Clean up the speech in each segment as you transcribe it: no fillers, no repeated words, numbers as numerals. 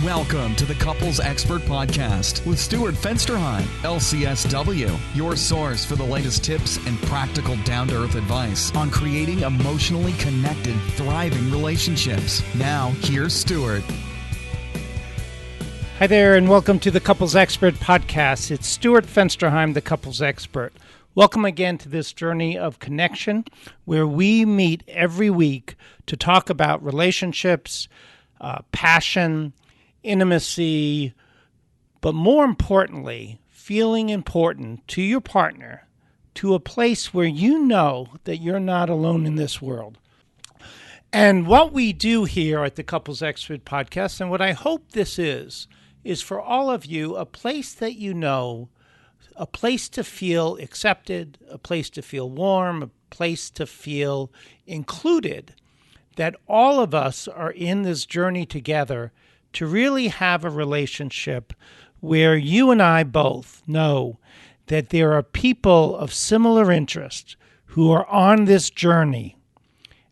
Welcome to the Couples Expert Podcast with Stuart Fensterheim, LCSW, your source for the latest tips and practical down-to-earth advice on creating emotionally connected, thriving relationships. Now, here's Stuart. Hi there, and welcome to the Couples Expert Podcast. It's Stuart Fensterheim, the Couples Expert. Welcome again to this journey of connection where we meet every week to talk about relationships, passion, intimacy, but more importantly, feeling important to your partner, to a place where you know that you're not alone in this world. And what we do here at the Couples Expert Podcast, and what I hope this is for all of you a place that you know, a place to feel accepted, a place to feel warm, a place to feel included, that all of us are in this journey together to really have a relationship where you and I both know that there are people of similar interest who are on this journey,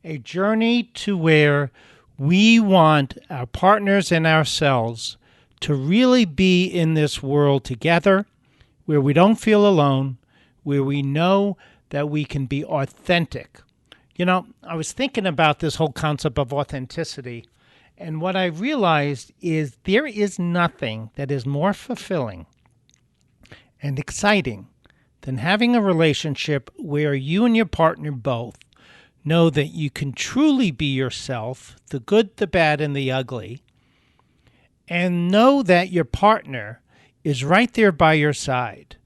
a journey to where we want our partners and ourselves to really be in this world together, where we don't feel alone, where we know that we can be authentic. You know, I was thinking about this whole concept of authenticity, and what I realized is there is nothing that is more fulfilling and exciting than having a relationship where you and your partner both know that you can truly be yourself, the good, the bad, and the ugly, and know that your partner is right there by your side.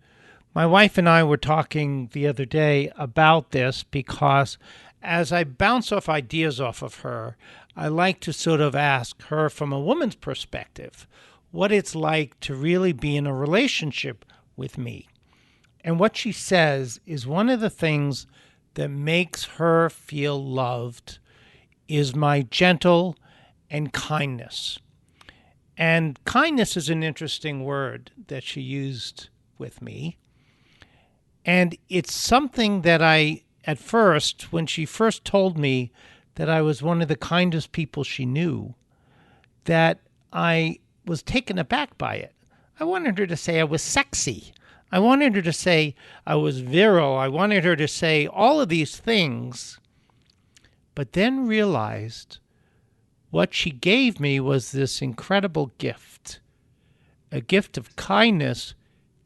My wife and I were talking the other day about this because as I bounce off ideas off of her, I like to sort of ask her from a woman's perspective what it's like to really be in a relationship with me. And what she says is one of the things that makes her feel loved is my gentle and kindness. And kindness is an interesting word that she used with me. And it's something that at first, when she first told me that I was one of the kindest people she knew, that I was taken aback by it. I wanted her to say I was sexy. I wanted her to say I was virile. I wanted her to say all of these things, but then realized what she gave me was this incredible gift, a gift of kindness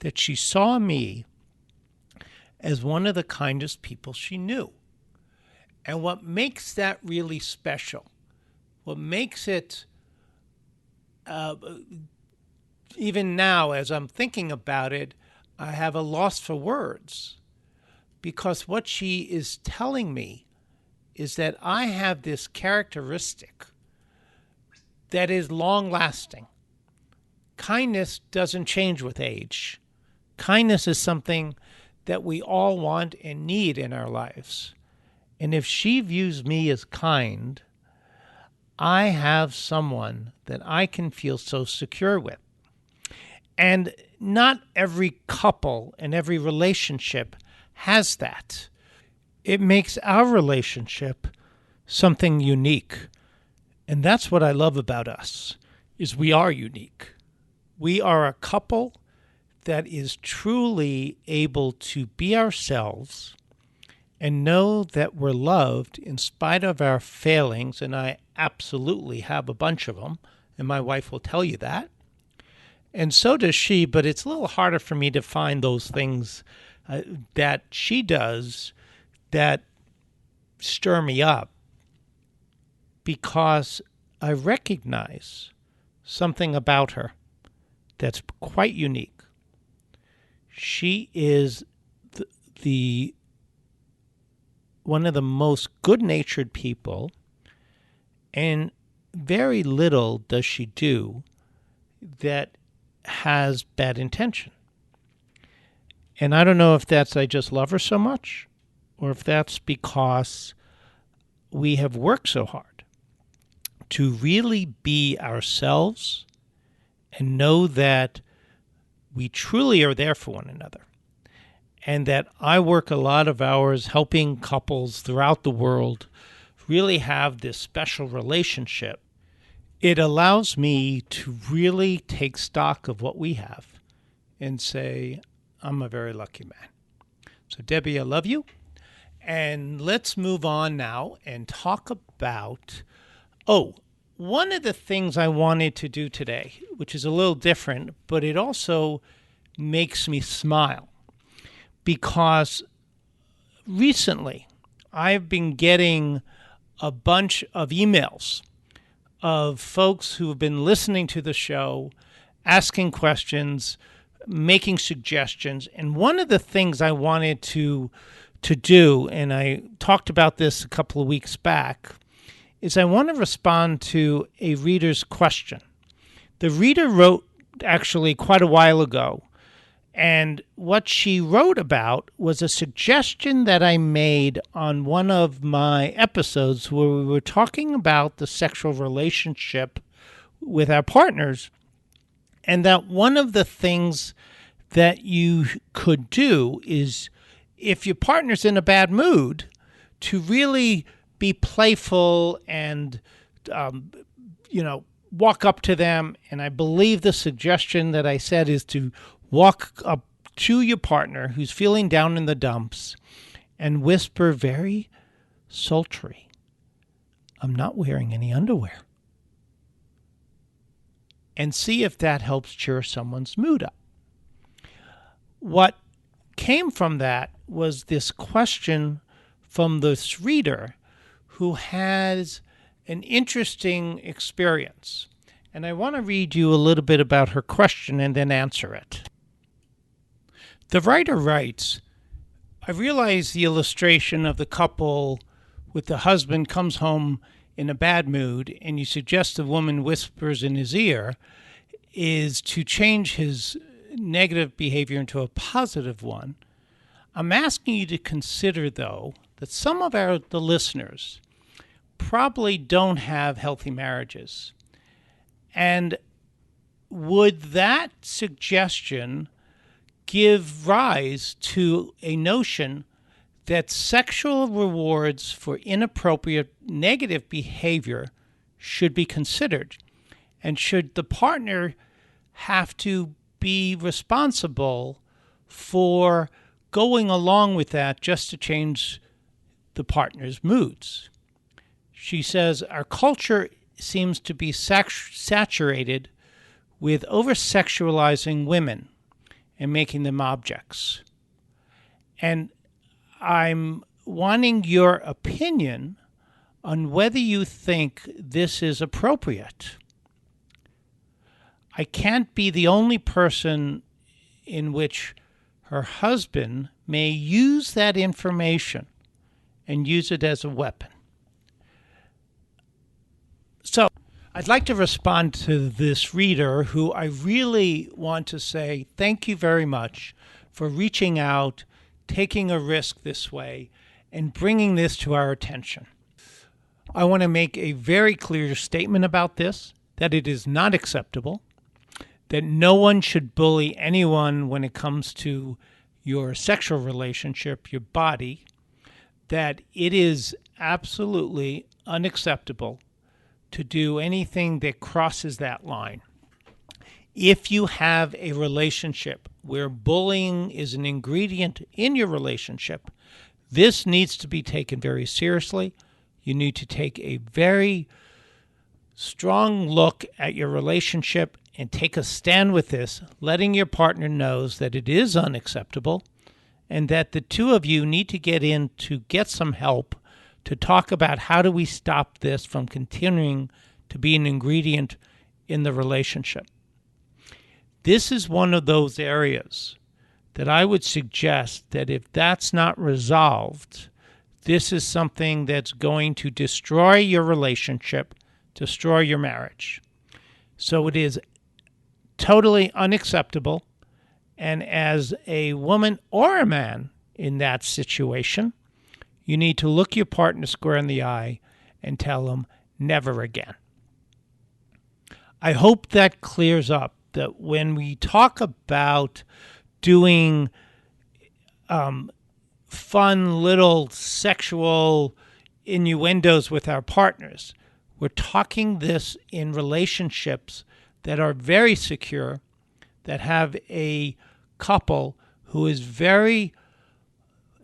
that she saw me as one of the kindest people she knew. And what makes that really special, what makes it, even now as I'm thinking about it, I have a loss for words, because what she is telling me is that I have this characteristic that is long-lasting. Kindness doesn't change with age. Kindness is something that we all want and need in our lives. And if she views me as kind, I have someone that I can feel so secure with. And not every couple and every relationship has that. It makes our relationship something unique. And that's what I love about us, is we are unique. We are a couple that is truly able to be ourselves and know that we're loved in spite of our failings, and I absolutely have a bunch of them, and my wife will tell you that. And so does she, but it's a little harder for me to find those things that she does that stir me up, because I recognize something about her that's quite unique. She is the one of the most good-natured people, and very little does she do that has bad intention. And I don't know if that's I just love her so much, or if that's because we have worked so hard to really be ourselves and know that we truly are there for one another. And that I work a lot of hours helping couples throughout the world really have this special relationship It allows me to really take stock of what we have and say, I'm a very lucky man. So, Debbie, I love you. And let's move on now and talk about, one of the things I wanted to do today, which is a little different, but it also makes me smile, because recently I've been getting a bunch of emails of folks who have been listening to the show, asking questions, making suggestions. And one of the things I wanted to do, and I talked about this a couple of weeks back, is I want to respond to a reader's question. The reader wrote actually quite a while ago, and what she wrote about was a suggestion that I made on one of my episodes where we were talking about the sexual relationship with our partners, and that one of the things that you could do is, if your partner's in a bad mood, to really be playful and, walk up to them. And I believe the suggestion that I said is to walk up to your partner who's feeling down in the dumps and whisper very sultry, I'm not wearing any underwear. And see if that helps cheer someone's mood up. What came from that was this question from this reader who has an interesting experience. And I want to read you a little bit about her question and then answer it. The writer writes, I realize the illustration of the couple with the husband comes home in a bad mood and you suggest the woman whispers in his ear is to change his negative behavior into a positive one. I'm asking you to consider, though, that some of the listeners probably don't have healthy marriages. And would that suggestion give rise to a notion that sexual rewards for inappropriate negative behavior should be considered? And should the partner have to be responsible for going along with that just to change the partner's moods? She says, our culture seems to be saturated with over-sexualizing women and making them objects. And I'm wanting your opinion on whether you think this is appropriate. I can't be the only person in which her husband may use that information and use it as a weapon. So I'd like to respond to this reader, who I really want to say thank you very much for reaching out, taking a risk this way, and bringing this to our attention. I want to make a very clear statement about this, that it is not acceptable, that no one should bully anyone when it comes to your sexual relationship, your body, that it is absolutely unacceptable to do anything that crosses that line. If you have a relationship where bullying is an ingredient in your relationship, this needs to be taken very seriously. You need to take a very strong look at your relationship and take a stand with this, letting your partner know that it is unacceptable and that the two of you need to get some help to talk about how do we stop this from continuing to be an ingredient in the relationship. This is one of those areas that I would suggest that if that's not resolved, this is something that's going to destroy your relationship, destroy your marriage. So it is totally unacceptable. And as a woman or a man in that situation, you need to look your partner square in the eye and tell them, never again. I hope that clears up that when we talk about doing fun little sexual innuendos with our partners, We're talking this in relationships that are very secure, that have a couple who is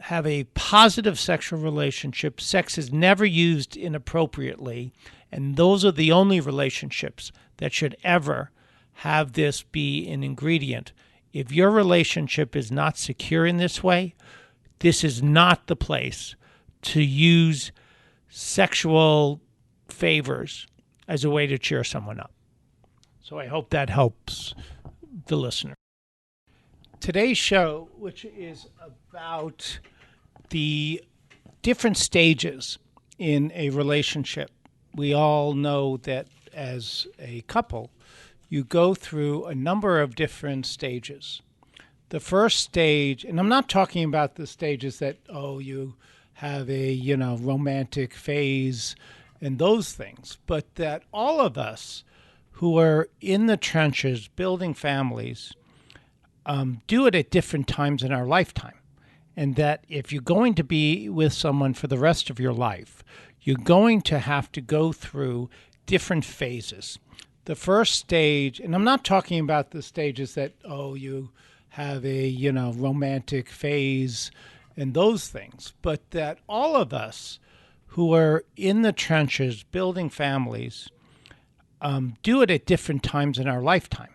have a positive sexual relationship. Sex is never used inappropriately, and those are the only relationships that should ever have this be an ingredient. If your relationship is not secure in this way, this is not the place to use sexual favors as a way to cheer someone up. So I hope that helps the listener. Today's show, which is about the different stages in a relationship. We all know that as a couple, you go through a number of different stages. The first stage, and I'm not talking about the stages that, you have a, romantic phase and those things, but that all of us who are in the trenches building families do it at different times in our lifetime. And that if you're going to be with someone for the rest of your life, you're going to have to go through different phases. The first stage, and I'm not talking about the stages that, you have a, romantic phase and those things, but that all of us who are in the trenches building families do it at different times in our lifetime.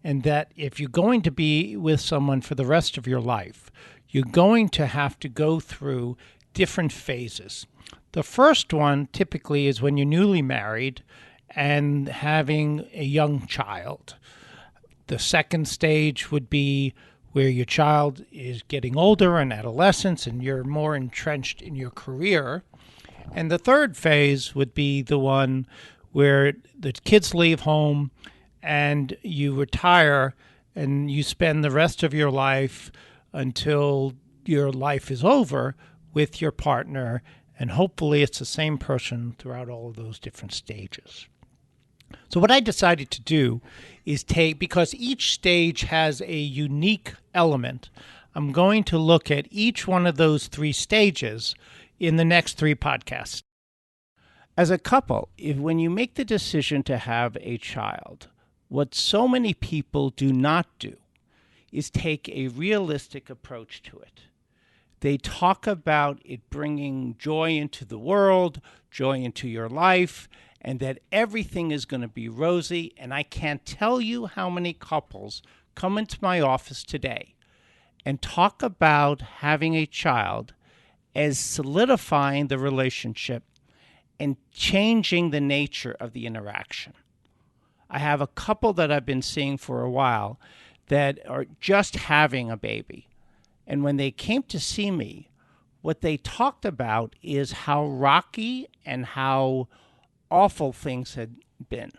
And that if you're going to be with someone for the rest of your life, you're going to have to go through different phases. The first one typically is when you're newly married and having a young child. The second stage would be where your child is getting older and adolescence and you're more entrenched in your career. And the third phase would be the one where the kids leave home and you retire and you spend the rest of your life until your life is over with your partner, and hopefully it's the same person throughout all of those different stages. So what I decided to do is because each stage has a unique element, I'm going to look at each one of those three stages in the next three podcasts. As a couple, when you make the decision to have a child, what so many people do not do is take a realistic approach to it. They talk about it bringing joy into the world, joy into your life, and that everything is going to be rosy. And I can't tell you how many couples come into my office today and talk about having a child as solidifying the relationship and changing the nature of the interaction. I have a couple that I've been seeing for a while that are just having a baby. And when they came to see me, what they talked about is how rocky and how awful things had been.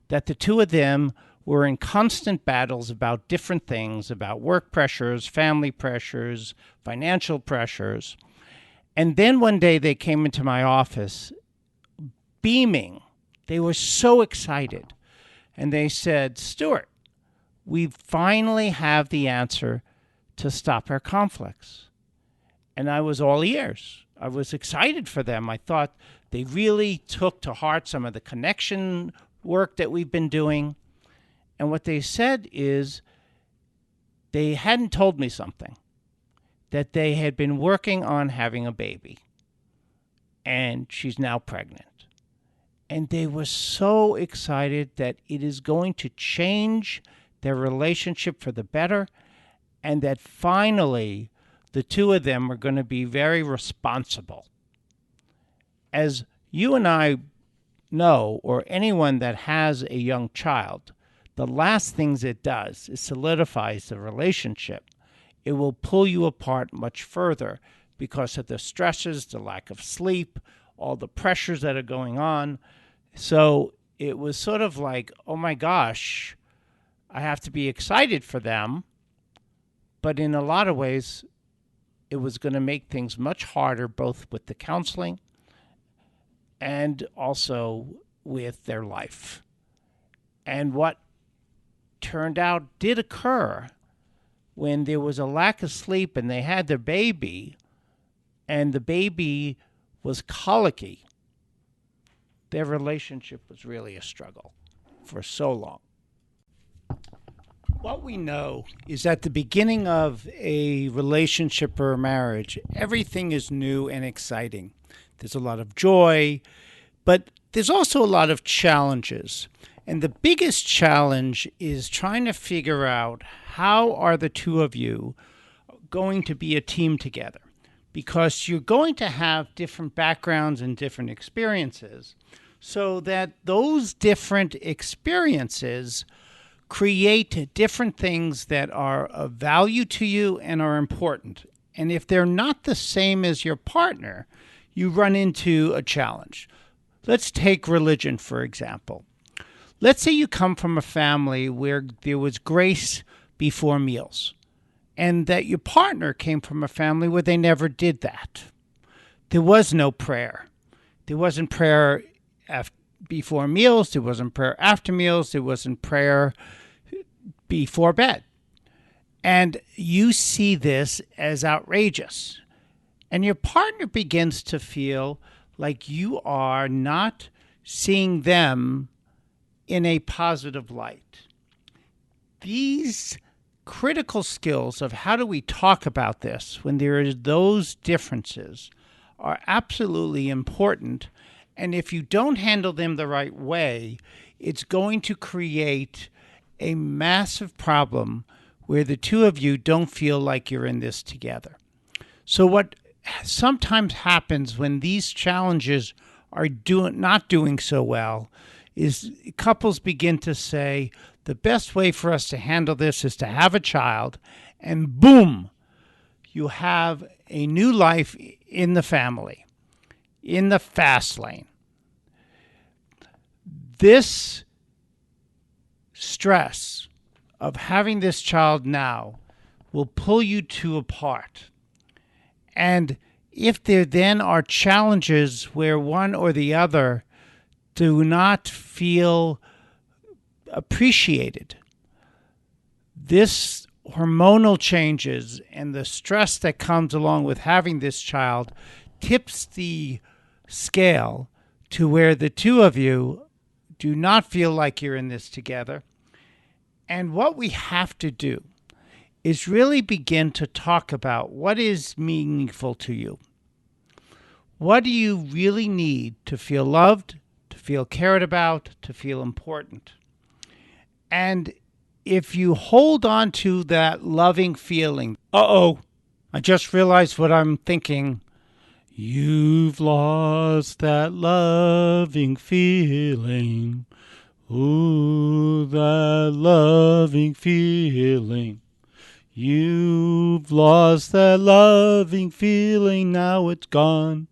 That the two of them were in constant battles about different things, about work pressures, family pressures, financial pressures. And then one day they came into my office beaming. They were so excited. And they said, "Stuart, we finally have the answer to stop our conflicts." And I was all ears. I was excited for them. I thought they really took to heart some of the connection work that we've been doing. And what they said is they hadn't told me something, that they had been working on having a baby, and she's now pregnant. And they were so excited that it is going to change their relationship for the better, and that finally the two of them are going to be very responsible. As you and I know, or anyone that has a young child, the last things it does is solidifies the relationship. It will pull you apart much further because of the stresses, the lack of sleep, all the pressures that are going on. So it was sort of like, oh my gosh, I have to be excited for them. But in a lot of ways, it was going to make things much harder, both with the counseling and also with their life. And what turned out did occur when there was a lack of sleep and they had their baby, and the baby was colicky. their relationship was really a struggle for so long. What we know is at the beginning of a relationship or a marriage, everything is new and exciting. There's a lot of joy, but there's also a lot of challenges. And the biggest challenge is trying to figure out how are the two of you going to be a team together, because you're going to have different backgrounds and different experiences, so that those different experiences create different things that are of value to you and are important. And if they're not the same as your partner, you run into a challenge. Let's take religion, for example. Let's say you come from a family where there was grace before meals, and that your partner came from a family where they never did that. There was no prayer. There wasn't prayer before meals. There wasn't prayer after meals. There wasn't prayer before bed. And you see this as outrageous. And your partner begins to feel like you are not seeing them in a positive light. These critical skills of how do we talk about this when there is those differences are absolutely important. And if you don't handle them the right way, it's going to create a massive problem where the two of you don't feel like you're in this together. So what sometimes happens when these challenges are not doing so well is couples begin to say, the best way for us to handle this is to have a child, and boom, you have a new life in the family, in the fast lane. This stress of having this child now will pull you two apart. And if there then are challenges where one or the other do not feel appreciated, this hormonal changes and the stress that comes along with having this child tips the scale to where the two of you do not feel like you're in this together. And what we have to do is really begin to talk about what is meaningful to you. What do you really need to feel loved, to feel cared about, to feel important? And if you hold on to that loving feeling, I just realized what I'm thinking. You've lost that loving feeling. Ooh, that loving feeling. You've lost that loving feeling. Now it's gone,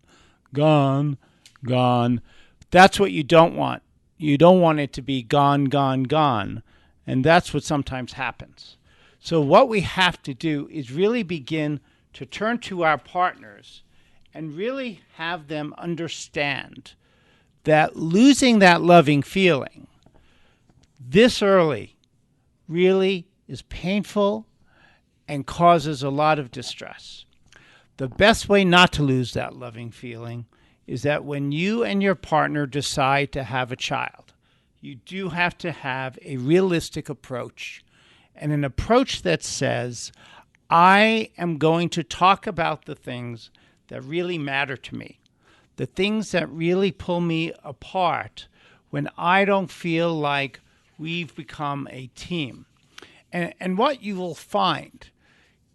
gone, gone. That's what you don't want. You don't want it to be gone, gone, gone. And that's what sometimes happens. So what we have to do is really begin to turn to our partners and really have them understand that losing that loving feeling this early really is painful and causes a lot of distress. The best way not to lose that loving feeling is that when you and your partner decide to have a child, you do have to have a realistic approach, and an approach that says, I am going to talk about the things that really matter to me, the things that really pull me apart when I don't feel like we've become a team. And what you will find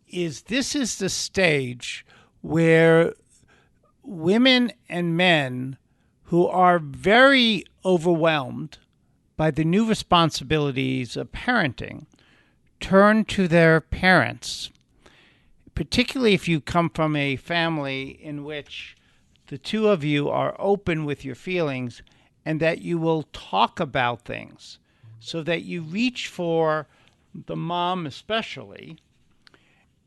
is this is the stage where women and men who are very overwhelmed by the new responsibilities of parenting turn to their parents, particularly if you come from a family in which the two of you are open with your feelings and that you will talk about things, so that you reach for the mom especially,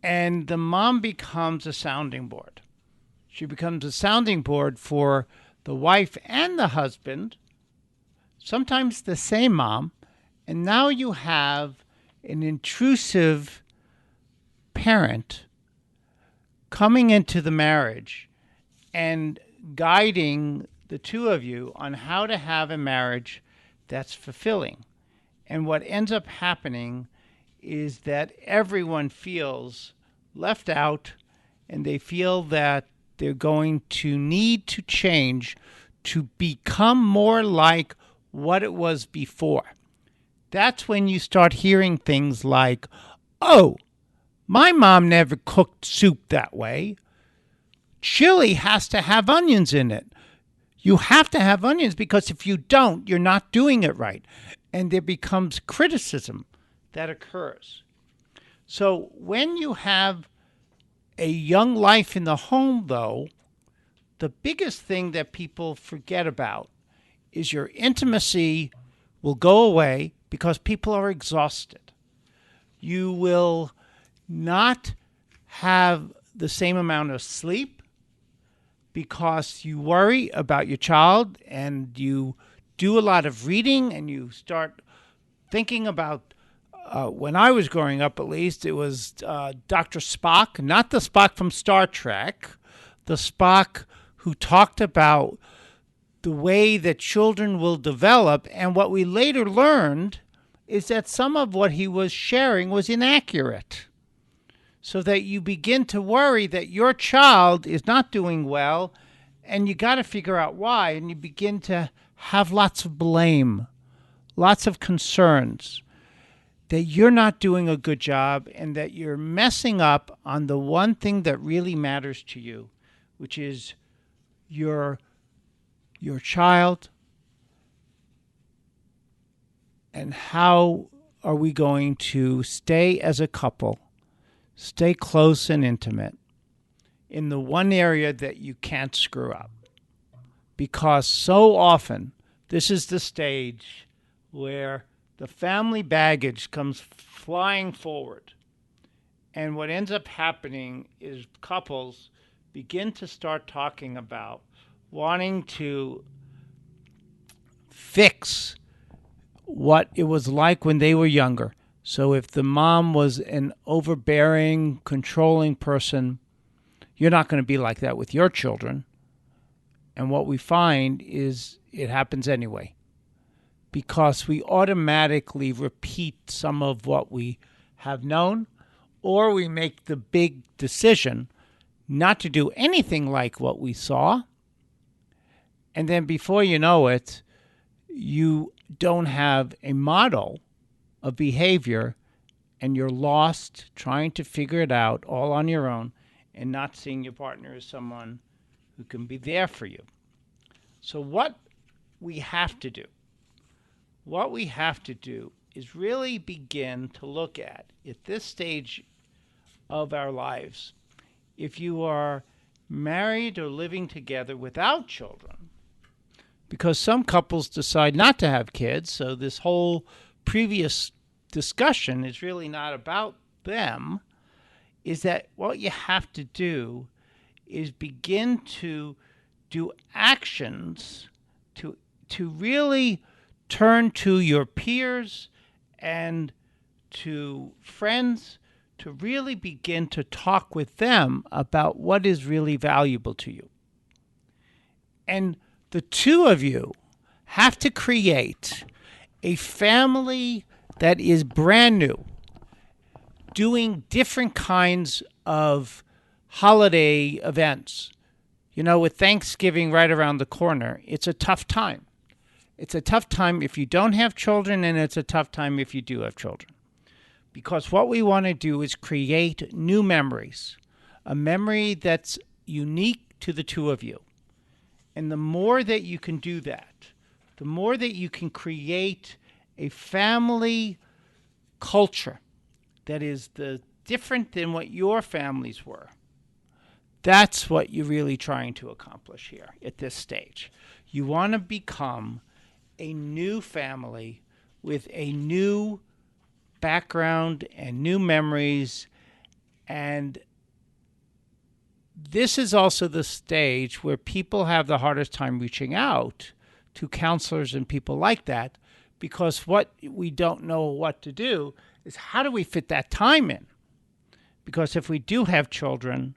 and the mom becomes a sounding board. She becomes a sounding board for the wife and the husband, sometimes the same mom, and now you have an intrusive parent coming into the marriage and guiding the two of you, on how to have a marriage that's fulfilling. And what ends up happening is that everyone feels left out, and they feel that they're going to need to change to become more like what it was before. That's when you start hearing things like, oh, my mom never cooked soup that way. Chili has to have onions in it. You have to have onions because if you don't, you're not doing it right. And there becomes criticism that occurs. So when you have a young life in the home, though, the biggest thing that people forget about is your intimacy will go away because people are exhausted. You will not have the same amount of sleep because you worry about your child, and you do a lot of reading, and you start thinking about, when I was growing up at least, it was Dr. Spock, not the Spock from Star Trek, the Spock who talked about the way that children will develop. And what we later learned is that some of what he was sharing was inaccurate. So that you begin to worry that your child is not doing well, and you got to figure out why, and you begin to have lots of blame, lots of concerns that you're not doing a good job and that you're messing up on the one thing that really matters to you, which is your child. And how are we going to stay as a couple, stay close and intimate in the one area that you can't screw up? Because so often, this is the stage where the family baggage comes flying forward. And what ends up happening is couples begin to start talking about wanting to fix what it was like when they were younger. So if the mom was an overbearing, controlling person, you're not going to be like that with your children. And what we find is it happens anyway, because we automatically repeat some of what we have known, or we make the big decision not to do anything like what we saw. And then before you know it, you don't have a model of behavior, and you're lost trying to figure it out all on your own and not seeing your partner as someone who can be there for you. So what we have to do is really begin to look at this stage of our lives. If you are married or living together without children, because some couples decide not to have kids, so this whole previous discussion is really not about them, is that what you have to do is begin to do actions to really turn to your peers and to friends to really begin to talk with them about what is really valuable to you. And the two of you have to create a family that is brand new, doing different kinds of holiday events. You know, with Thanksgiving right around the corner, it's a tough time. It's a tough time if you don't have children, and it's a tough time if you do have children. Because what we want to do is create new memories, a memory that's unique to the two of you. And the more that you can do that, the more that you can create a family culture that is different than what your families were. That's what you're really trying to accomplish here at this stage. You want to become a new family with a new background and new memories. And this is also the stage where people have the hardest time reaching out to counselors and people like that, because what we don't know what to do is how do we fit that time in? Because if we do have children,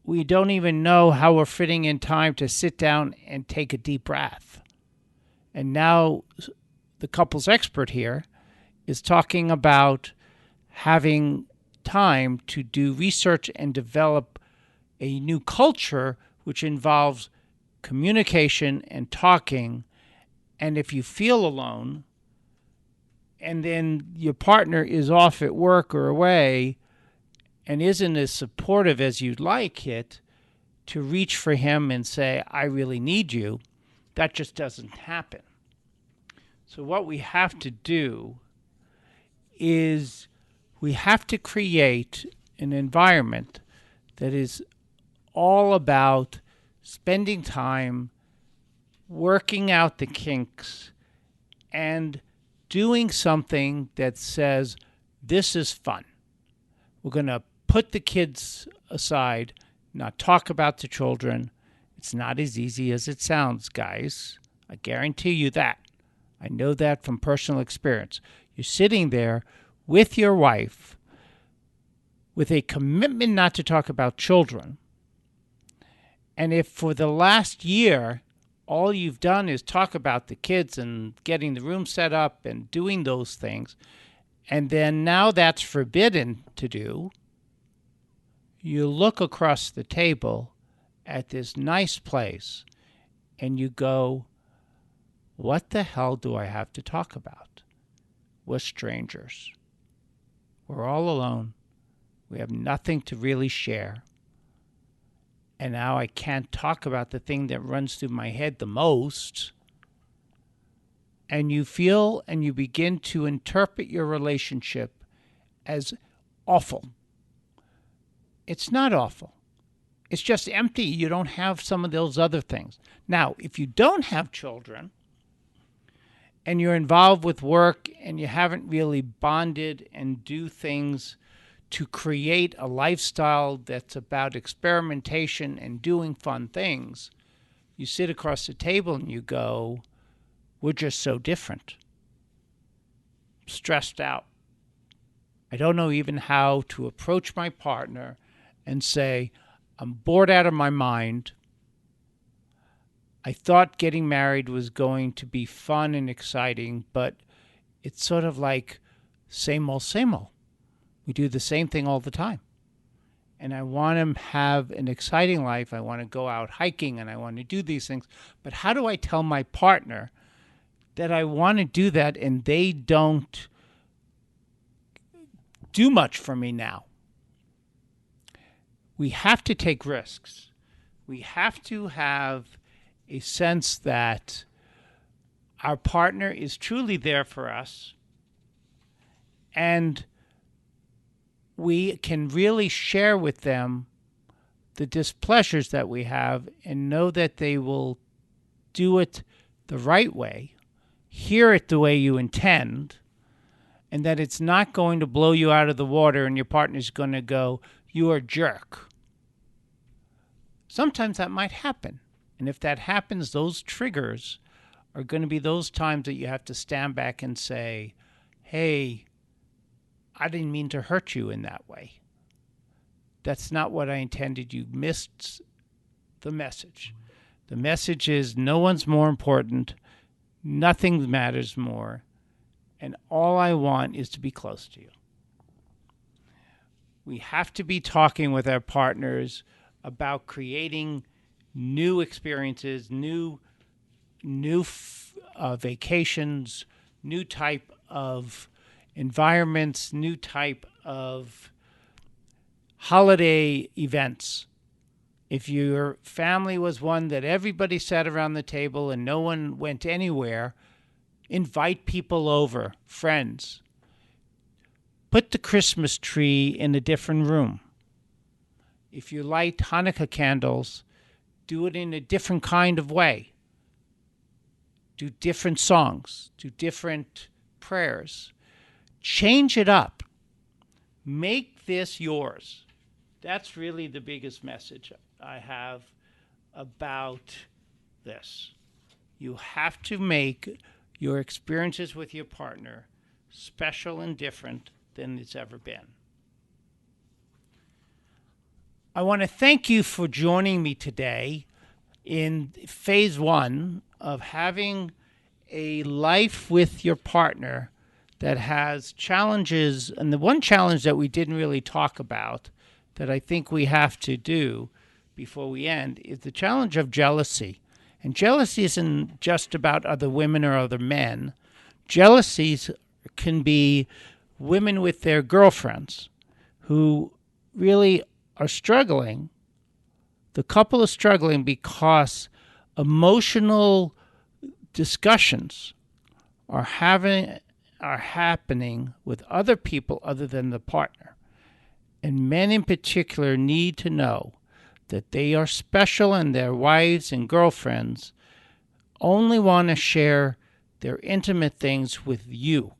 we don't even know how we're fitting in time to sit down and take a deep breath. And now the couples expert here is talking about having time to do research and develop a new culture which involves communication and talking. And if you feel alone and then your partner is off at work or away and isn't as supportive as you'd like it, to reach for him and say, I really need you, that just doesn't happen. So what we have to do is we have to create an environment that is all about spending time working out the kinks and doing something that says, this is fun. We're going to put the kids aside, not talk about the children. It's not as easy as it sounds, guys. I guarantee you that. I know that from personal experience. You're sitting there with your wife with a commitment not to talk about children. And if for the last year, all you've done is talk about the kids and getting the room set up and doing those things, and then now that's forbidden to do, you look across the table at this nice place and you go, what the hell do I have to talk about? We're strangers. We're all alone. We have nothing to really share. And now I can't talk about the thing that runs through my head the most. And you feel and you begin to interpret your relationship as awful. It's not awful. It's just empty. You don't have some of those other things. Now, if you don't have children and you're involved with work and you haven't really bonded and do things to create a lifestyle that's about experimentation and doing fun things, you sit across the table and you go, we're just so different. Stressed out. I don't know even how to approach my partner and say, I'm bored out of my mind. I thought getting married was going to be fun and exciting, but it's sort of like same old, same old. We do the same thing all the time. And I want to have an exciting life. I want to go out hiking and I want to do these things. But how do I tell my partner that I want to do that and they don't do much for me now? We have to take risks. We have to have a sense that our partner is truly there for us and we can really share with them the displeasures that we have and know that they will do it the right way, hear it the way you intend, and that it's not going to blow you out of the water and your partner's going to go, you're a jerk. Sometimes that might happen. And if that happens, those triggers are going to be those times that you have to stand back and say, hey, I didn't mean to hurt you in that way. That's not what I intended. You missed the message. The message is no one's more important. Nothing matters more. And all I want is to be close to you. We have to be talking with our partners about creating new experiences, new vacations, new type of environments, new type of holiday events. If your family was one that everybody sat around the table and no one went anywhere, invite people over, friends. Put the Christmas tree in a different room. If you light Hanukkah candles, do it in a different kind of way. Do different songs, do different prayers. Change it up. Make this yours. That's really the biggest message I have about this. You have to make your experiences with your partner special and different than it's ever been. I want to thank you for joining me today in phase one of having a life with your partner that has challenges. And the one challenge that we didn't really talk about that I think we have to do before we end is the challenge of jealousy. And jealousy isn't just about other women or other men. Jealousies can be women with their girlfriends who really are struggling. The couple is struggling because emotional discussions are happening with other people other than the partner. And men in particular need to know that they are special and their wives and girlfriends only want to share their intimate things with you.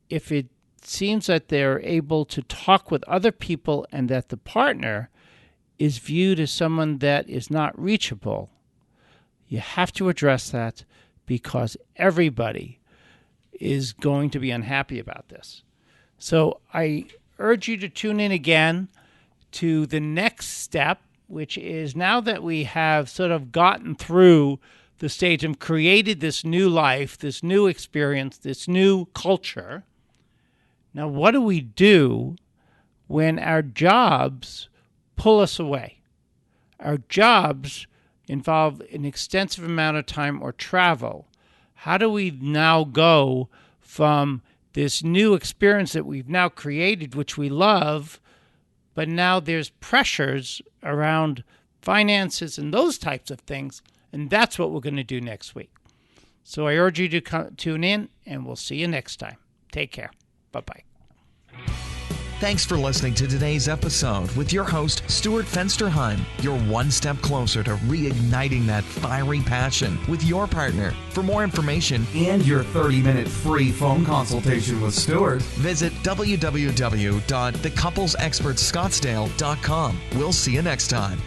If it seems that they're able to talk with other people and that the partner is viewed as someone that is not reachable, you have to address that because everybody is going to be unhappy about this. So I urge you to tune in again to the next step, which is now that we have sort of gotten through the stage and created this new life, this new experience, this new culture. Now, what do we do when our jobs pull us away? Our jobs involve an extensive amount of time or travel. How do we now go from this new experience that we've now created, which we love, but now there's pressures around finances and those types of things, and that's what we're going to do next week. So I urge you to tune in, and we'll see you next time. Take care. Bye-bye. Thanks for listening to today's episode with your host, Stuart Fensterheim. You're one step closer to reigniting that fiery passion with your partner. For more information and your 30-minute free phone consultation with Stuart, visit www.thecouplesexpertscottsdale.com. We'll see you next time.